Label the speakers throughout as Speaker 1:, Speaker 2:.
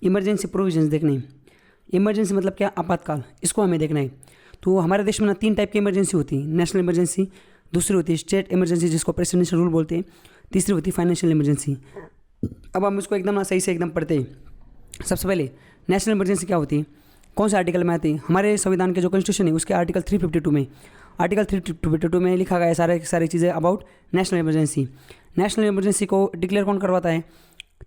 Speaker 1: Emergency provisions देखने हैं। Emergency मतलब क्या, आपातकाल, इसको हमें देखना है। तो हमारे देश में ना 3 टाइप की इमरजेंसी होती है, नेशनल इमरजेंसी, दूसरी होती है स्टेट इमरजेंसी जिसको प्रेसिडेंशियल रूल बोलते हैं, तीसरी होती है फाइनेंशियल इमरजेंसी। अब हम इसको एकदम ना सही से एकदम पढ़ते हैं। सबसे पहले नेशनल इमरजेंसी क्या होती है, कौन से आर्टिकल में आती है? हमारे संविधान के जो कॉन्स्टिट्यूशन है उसके आर्टिकल 352 में, आर्टिकल 352 में लिखा गया है सारी चीज़ें about national emergency. National emergency को डिक्लेयर कौन करवाता है?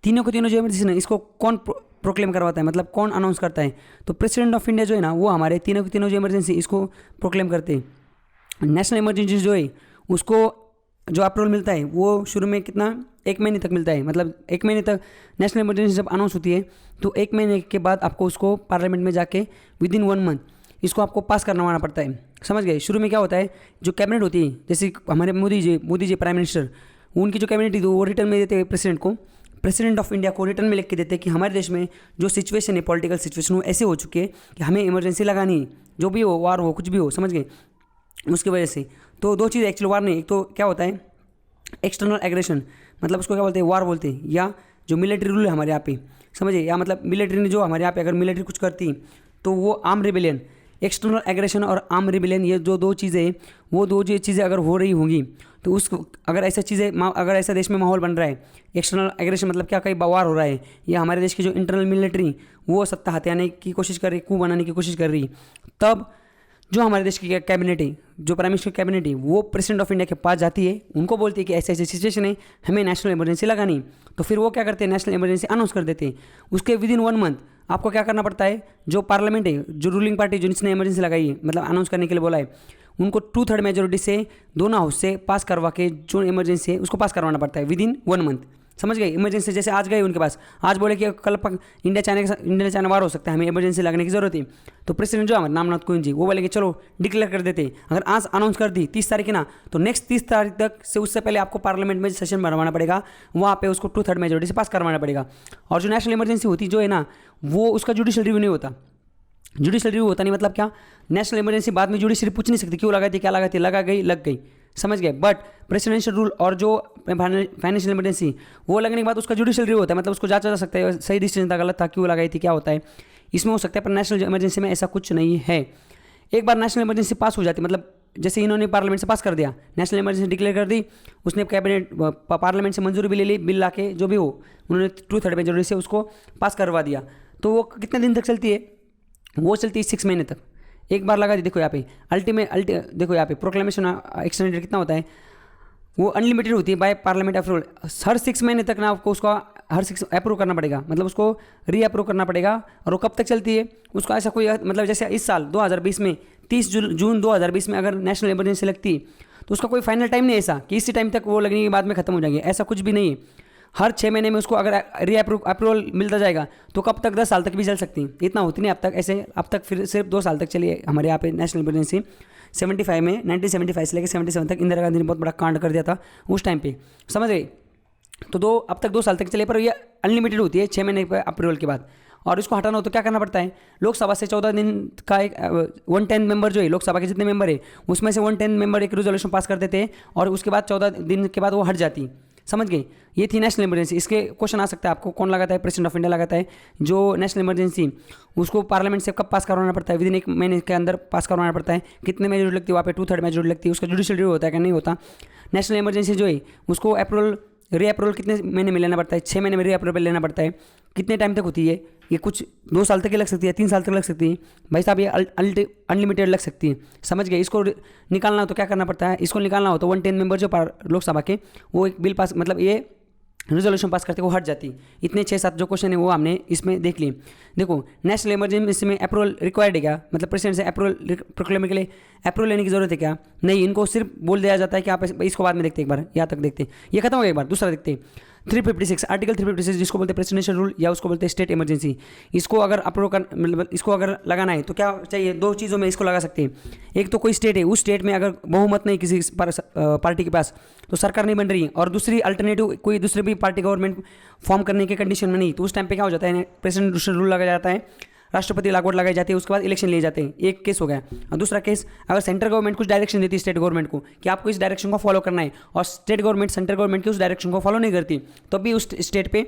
Speaker 1: तीनों जो इमरजेंसी ना, इसको कौन प्रोक्लेम करवाता है, मतलब कौन अनाउंस करता है? तो प्रेसिडेंट ऑफ इंडिया जो है ना, वो हमारे तीनों जो इमरजेंसी इसको प्रोक्लेम करते हैं। नेशनल इमरजेंसी जो है उसको जो अप्रूवल मिलता है वो शुरू में कितना, 1 महीने तक मिलता है। मतलब 1 महीने तक नेशनल इमरजेंसी जब अनाउंस होती है तो 1 महीने के बाद आपको उसको पार्लियामेंट में जाके विदिन 1 मंथ इसको आपको पास करवाना पड़ता है। समझ गए? शुरू में क्या होता है, जो कैबिनेट होती है, जैसे हमारे मोदी जी प्राइम मिनिस्टर, उनकी जो कैबिनेट थी वो रिटर्न में देते हैं प्रेसिडेंट को, प्रेसिडेंट ऑफ इंडिया को रिटर्न में लिख के देते हैं कि हमारे देश में जो सिचुएशन है, पॉलिटिकल सिचुएशन वो ऐसे हो चुके हैं कि हमें इमरजेंसी लगानी है, जो भी हो, वार हो, कुछ भी हो। समझ गए? उसकी वजह से तो 2 चीज़ एक्चुअली वार नहीं, एक तो क्या होता है एक्सटर्नल एग्रेशन, मतलब उसको क्या बोलते हैं, वार बोलते हैं, या जो मिलिट्री रूल है हमारे यहाँ पे, समझिए, या मतलब मिलिट्री ने जो हमारे यहाँ पे अगर मिलिट्री कुछ करती तो वो आर्म रिबेलियन, एक्सटर्नल एग्रेशन और आर्म रिबेलियन, ये जो 2 चीज़ें हैं, वो 2 चीज़ें अगर हो रही होंगी तो उस अगर ऐसा देश में माहौल बन रहा है, एक्सटर्नल एग्रेशन मतलब क्या, कहीं वार हो रहा है, या हमारे देश की जो इंटरनल मिलिट्री वो सत्ता हथियाने की कोशिश कर रही, कू बनाने की कोशिश कर रही, तब जो हमारे देश की कैबिनेट है, जो प्राइम मिनिस्टर कैबिनेट है, वो प्रेसिडेंट ऑफ इंडिया के पास जाती है, उनको बोलती है कि ऐसे सिचुएशन है, हमें नेशनल इमरजेंसी लगानी। तो फिर वो क्या करते हैं, नेशनल इमरजेंसी अनाउंस कर देते हैं। उसके विदिन 1 मंथ आपको क्या करना पड़ता है, जो पार्लियामेंट है, जो रूलिंग पार्टी जिसने इमरजेंसी लगाई है, मतलब अनाउंस करने के लिए बोला है, उनको 2/3 मेजोरिटी से दोनों हाउस से पास करवा के जो इमरजेंसी है उसको पास करवाना पड़ता है विदिन 1 मंथ। समझ गए? इमरजेंसी जैसे आज गए उनके पास, आज बोले कि कल इंडिया चाइना वार हो सकता है, हमें इमरजेंसी लगने की जरूरत है, तो प्रेसिडेंट जो हमारे नामनाथ कोविंद जी वो बोले कि चलो डिक्लेयर कर देते हैं। अगर आज अनाउंस कर दी 30 तारीख ना, तो नेक्स्ट 30 तारीख तक से उससे पहले आपको पार्लियामेंट में सेशन भरवाना पड़ेगा, वहाँ पे उसको 2/3 मेजोरिटी से पास करवाना पड़ेगा। और जो नेशनल इमरजेंसी होती जो है ना, वो उसका जुडिशियल रिव्यू नहीं होता। जुडिशियल रिव्यू होता नहीं मतलब क्या, नेशनल इमरजेंसी बाद में जुडिशियरी पूछ नहीं सकती क्यों लगाई थी, क्या लगाई थी, लगा गई, लग गई। समझ गए? बट प्रेसिडेंशियल रूल और जो फाइनेंशियल इमरजेंसी वो लगने के बाद उसका जुडिशियल रिव्यू होता है, मतलब उसको जांचा जा सकता है सही डिसीजन था, गलत था, क्यों लगाई थी, क्या होता है, इसमें हो सकता है। पर नेशनल इमरजेंसी में ऐसा कुछ नहीं है। एक बार नेशनल इमरजेंसी पास हो जाती, मतलब जैसे इन्होंने पार्लियामेंट से पास कर दिया, नेशनल इमरजेंसी डिक्लेयर कर दी, उसने कैबिनेट पार्लियामेंट से मंजूरी भी ले ली, बिल ला के जो भी हो, उन्होंने 2/3 मेजोरिटी से उसको पास करवा दिया, तो वो कितने दिन तक चलती है, वो चलती है 6 महीने तक। एक बार लगा दी, देखो यहाँ पे देखो यहाँ पे प्रोक्लेमेशन एक्सटेंडेड कितना होता है, वो अनलिमिटेड होती है बाय पार्लियामेंट अप्रूवल। हर 6 महीने तक ना आपको उसका हर 6 अप्रूव करना पड़ेगा, मतलब उसको रीअप्रूव करना पड़ेगा। और वो कब तक चलती है, उसका ऐसा कोई मतलब जैसे इस साल 2020 में 30 जून 2020 में अगर नेशनल इमरजेंसी लगती तो उसका कोई फाइनल टाइम नहीं है ऐसा कि इसी टाइम तक वो लगने के बाद में खत्म हो जाएंगे, ऐसा कुछ भी नहीं है। हर 6 महीने में उसको अगर अप्रूवल मिलता जाएगा तो कब तक 10 साल तक भी चल सकती है, इतना होती नहीं अब तक। ऐसे अब तक फिर सिर्फ 2 साल तक चली है हमारे यहाँ पे नेशनल इमरजेंसी। 75 में 1975 से लेकर 77 तक इंदिरा गांधी ने बहुत बड़ा कांड कर दिया था उस टाइम पे, समझ गए? तो अब तक 2 साल तक चले, पर ये अनलिमिटेड होती है 6 महीने के अप्रूवल के बाद। और इसको हटाना हो तो क्या करना पड़ता है, लोकसभा से 14 दिन का एक 110 मेंबर जो है, लोकसभा के जितने मेंबर है उसमें से 110 मेंबर एक रेजोल्यूशन पास कर देते हैं और उसके बाद 14 दिन के बाद वो हट जाती। समझ गए? ये थी नेशनल इमरजेंसी। इसके क्वेश्चन आ सकता है आपको, कौन लगाता है, प्रेसिडेंट ऑफ इंडिया लगाता है जो नेशनल इमरजेंसी, उसको पार्लियामेंट से कब पास करवाना पड़ता है, विदिन 1 महीने के अंदर पास करवाना पड़ता है, कितने मेजोरिटी लगती है, वहाँ पे 2/3 मेजोरिटी लगती है, उसका जुडिशियल रिव्यू होता है कि नहीं होता। नेशनल इमरजेंसी जो है उसको रीअप्रूवल कितने महीने में लेना पड़ता है, 6 महीने में रीअप्रूवल लेना पड़ता है। कितने टाइम तक होती है ये, कुछ 2 साल तक की लग सकती है, 3 साल तक लग सकती है, भाई साहब ये अनलिमिटेड लग सकती है। समझ गए? इसको निकालना हो तो क्या करना पड़ता है, इसको निकालना हो तो 110 मेंबर जो लोकसभा के वो एक बिल पास, मतलब ये रेजोल्यूशन पास करते वो हट जाती। इतने 6-7 जो क्वेश्चन है वो हमने इसमें देख लिए। देखो नेशनल इमरजेंसी में अप्रूवल रिक्वायर्ड है क्या, मतलब प्रेसिडेंट से अप्रूवल प्रोक्लेम के लिए अप्रूवल लेने की जरूरत है क्या? नहीं, इनको सिर्फ बोल दिया जाता है कि आप इसको बाद में देखते हैं, एक बार यहाँ तक देखते हैं, ये खत्म हो गया, एक बार दूसरा देखते हैं। 356 आर्टिकल 356 जिसको बोलते हैं प्रेसिडेंशियल रूल या उसको बोलते हैं स्टेट इमरजेंसी। इसको अगर अप्रूव कर मतलब इसको अगर लगाना है तो क्या चाहिए, 2 चीज़ों में इसको लगा सकते हैं। एक तो कोई स्टेट है, उस स्टेट में अगर बहुमत नहीं किसी पार्टी के पास तो सरकार नहीं बन रही है, और दूसरी अल्टरनेटिव कोई दूसरी भी पार्टी गवर्नमेंट फॉर्म करने के कंडीशन में नहीं, तो उस टाइम पे क्या हो जाता है, प्रेसिडेंशियल रूल लगा जाता है, राष्ट्रपति लागू लगाई जाती है, उसके बाद इलेक्शन लिए जाते हैं। एक केस हो गया। और दूसरा केस, अगर सेंट्रल गवर्नमेंट कुछ डायरेक्शन देती है स्टेट गवर्नमेंट को कि आपको इस डायरेक्शन को फॉलो करना है, और स्टेट गवर्नमेंट सेंट्रल गवर्नमेंट की उस डायरेक्शन को फॉलो नहीं करती, तो भी उस स्टेट पे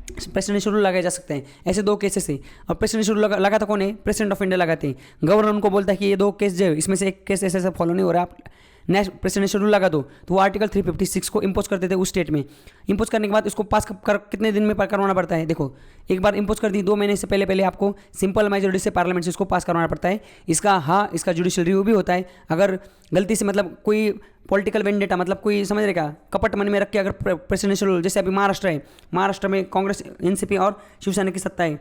Speaker 1: प्रेसिडेंशियल रूल लगाए जा सकते हैं। ऐसे 2 केसेस है। और प्रेसिडेंशियल रूल लगाता कौन है? प्रेसिडेंट ऑफ इंडिया लगाते हैं। गवर्नर उनको बोलता है कि ये 2 केस जो है इसमें से एक केस ऐसे फॉलो नहीं हो रहा, आप प्रेसिडेंशियल रूल लगा दो, तो वो आर्टिकल 356 को इम्पोज कर देते हैं उस स्टेट में। इम्पोज करने के बाद इसको पास कर कितने दिन में करवाना पड़ता है? देखो, एक बार इम्पोज कर दी, 2 महीने से पहले आपको सिंपल मेजोरिटी से पार्लियामेंट से इसको पास करवाना पड़ता है। इसका जुडिशियल रिव्यू भी होता है। अगर गलती से मतलब कोई पॉलिटिकल वेंडेटा, मतलब कोई समझ रहे का कपट मन में रख के अगर प्रेसिडेंशियल रूल, जैसे अभी महाराष्ट्र है, महाराष्ट्र में कांग्रेस, एनसीपी और शिवसेना की सत्ता है।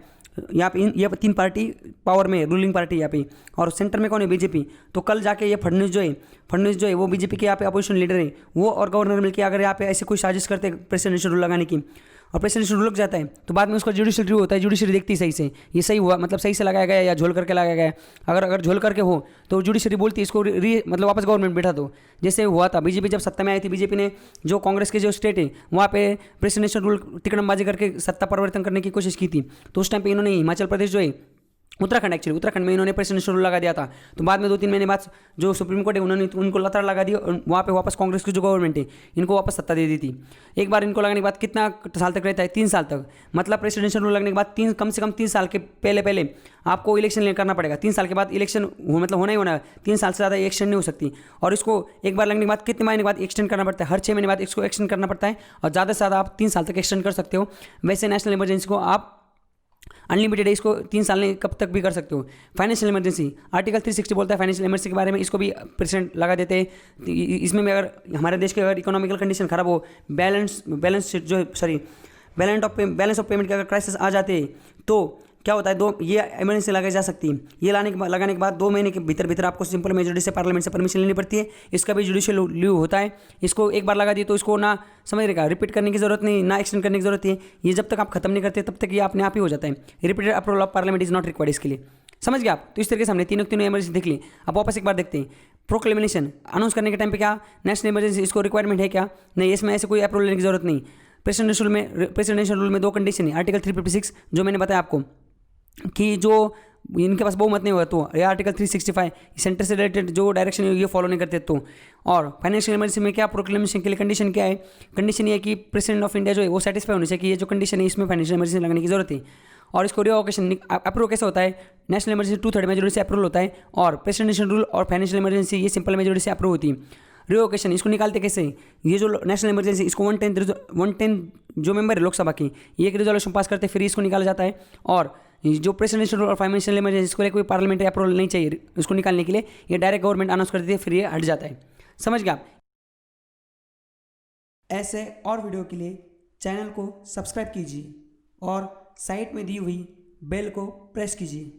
Speaker 1: यहाँ पे 3 पार्टी पावर में, रूलिंग पार्टी यहाँ पे, और सेंटर में कौन है? बीजेपी। तो कल जाके ये फडणवीस जो है वो बीजेपी के यहाँ पे अपोजिशन लीडर है, वो और गवर्नर मिलकर अगर यहाँ पे ऐसे कोई साजिश करते हैं प्रेसिडेंशियल रूल लगाने की, और प्रेसिडेंशियल रूल लग जाता है, तो बाद में उसका जुडिशियल रिव्यू होता है। जुडिशियल देखती है सही से ये सही हुआ, मतलब सही से लगाया गया या झोल करके लगाया गया। अगर झोल करके हो तो जुडिशरी बोलती है इसको मतलब वापस गवर्नमेंट बैठा दो। जैसे हुआ था बीजेपी जब सत्ता में आई थी, बीजेपी ने जो कांग्रेस के जो स्टेट है वहाँ पे प्रेसिडेंशियल रूल तिकड़मबाजी करके सत्ता परिवर्तन करने की कोशिश की थी। तो उस टाइम पे इन्होंने हिमाचल प्रदेश जो है, उत्तराखंड में इन्होंने प्रेसिडेंशियल रूल लगा दिया था। तो बाद में 2-3 महीने बाद जो सुप्रीम कोर्ट है उन्होंने उनको लताड़ लगा दी, और वहाँ पे वापस कांग्रेस की जो गवर्नमेंट है इनको वापस सत्ता दे दी थी। एक बार इनको लगने के बाद कितना साल तक रहता है? 3 साल तक। मतलब प्रेसिडेंशियल रूल लगने के बाद कम से कम 3 साल के पहले आपको इलेक्शन करना पड़ेगा। 3 साल के बाद इलेक्शन मतलब होना ही होना है। 3 साल से ज़्यादा एक्सटेंड नहीं हो सकती। और इसको एक बार लगने के बाद कितने महीने के बाद एक्सटेंड करना पड़ता है? हर 6 महीने बाद इसको एक्सटेंड करना पड़ता है, और ज़्यादा से ज़्यादा आप 3 साल तक एक्सटेंड कर सकते हो। वैसे नेशनल इमरजेंसी को आप अनलिमिटेड है, इसको 3 साल नहीं कब तक भी कर सकते हो। फाइनेंशियल इमरजेंसी आर्टिकल 360 बोलता है फाइनेंशियल इमरजेंसी के बारे में, इसको भी प्रेसिडेंट लगा देते हैं। इसमें भी अगर हमारे देश के अगर इकोनॉमिकल कंडीशन खराब हो, बैलेंस ऑफ पेमेंट के अगर क्राइसिस आ जाते हैं, तो क्या होता है, ये इमरजेंसी लगाई जा सकती है। ये लगाने के बाद 2 महीने के भीतर आपको सिंपल मेजोरिटी से पार्लियामेंट से परमिशन लेनी पड़ती है। इसका भी जुडिशियल रिव्यू होता है। इसको एक बार लगा दिए तो इसको ना समझ रहेगा, रिपीट करने की जरूरत नहीं, ना एक्सटेंड करने की जरूरत है। ये जब तक आप खत्म नहीं करते तब तक ये अपने आप ही हो जाता है। Repeated approval of parliament is not required इसके लिए। समझ गए आप? तो इस तरीके से हमने तीनों इमरजेंसी देख ली। अब वापस एक बार देखते हैं। प्रोक्लेमिनेशन अनाउंस करने के टाइम पे क्या नेशनल इमरजेंसी इसको रिक्वायरमेंट है क्या? नहीं, इसमें ऐसे कोई अप्रूवल लेने की जरूरत नहीं। प्रेसिडेंशियल रूल में 2 कंडीशन है। आर्टिकल 356 जो मैंने बताया आपको कि जो इनके पास बहुमत नहीं हुआ तो, या आर्टिकल 365 सेंटर से रिलेटेड जो डायरेक्शन है ये फॉलो नहीं करते तो। और फाइनेंशियल इमरजेंसी में क्या प्रोक्लेमेशन के लिए कंडीशन क्या है? कंडीशन ये है कि प्रेसिडेंट ऑफ इंडिया जो है वो सेटिस्फाई होने चाहिए कि ये जो कंडीशन है इसमें फाइनेंशियल इमरजेंसी लगाने की जरूरत है। और इसको रिवोकेशन अप्रूव कैसे होता है? नेशनल इमरजेंसी 2/3 मेजोरिटी से अप्रूवल होता है, और प्रेसिडेंशियल रूल और फाइनेंशियल इमरजेंसी ये सिंपल मेजोरिटी से अप्रूव होती है। रिवोकेशन इसको निकालते कैसे? ये जो नेशनल इमरजेंसी इसको 110 जो मेंबर है लोकसभा की, ये एक रिजोल्यूशन पास करते फिर इसको निकाला जाता है। और जो प्रेसिडेंशियल रूल और फाइनेंशियल इमरजेंसी इसको लिए कोई पार्लियामेंट्री अप्रूवल नहीं चाहिए इसको निकालने के लिए, ये डायरेक्ट गवर्नमेंट अनाउंस कर देती है, फिर ये हट जाता है। समझ गए आप? ऐसे और वीडियो के लिए चैनल को सब्सक्राइब कीजिए और साइड में दी हुई बेल को प्रेस कीजिए।